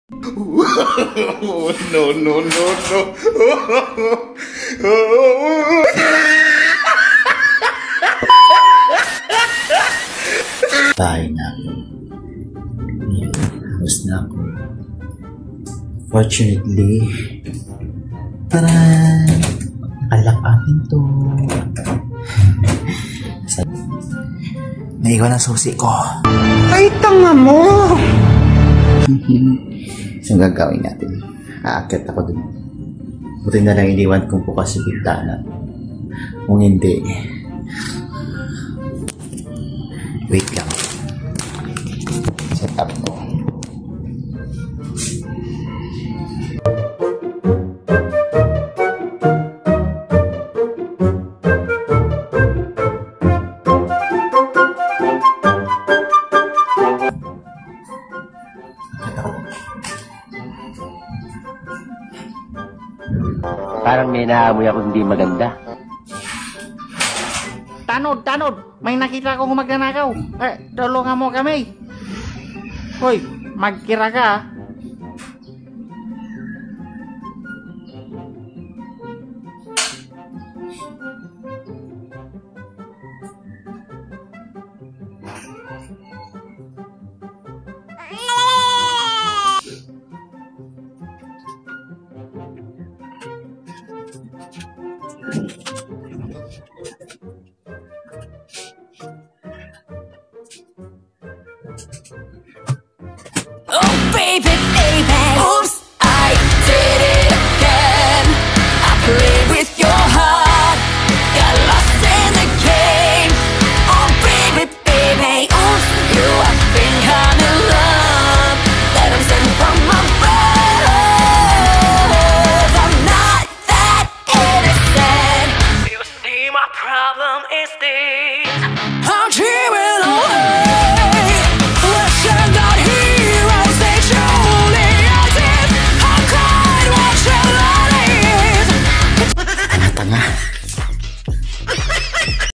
No, no, no, no. Bahay na ako. House na ako. Fortunately, taran! Nakalak atin to. Naiwan ang susi ko. Ay, tanga mo! So, gagawin natin. Aakit ako dun. Buti na lang iniwan kong bukas sa bintana. Kung hindi, wait lang. Set up ko. Parang may naamoy ako hindi maganda. Tanod, tanod! May nakita kong magnanakaw. Tulungan mo kami. Hoy, magkira ka. Oh baby, baby, oops, I did it again. I played with your heart, got lost in the game. Oh baby, baby, oops, you have been kind of love that I'm sent from above. I'm not that innocent. You see, my problem is this: I'm dreaming.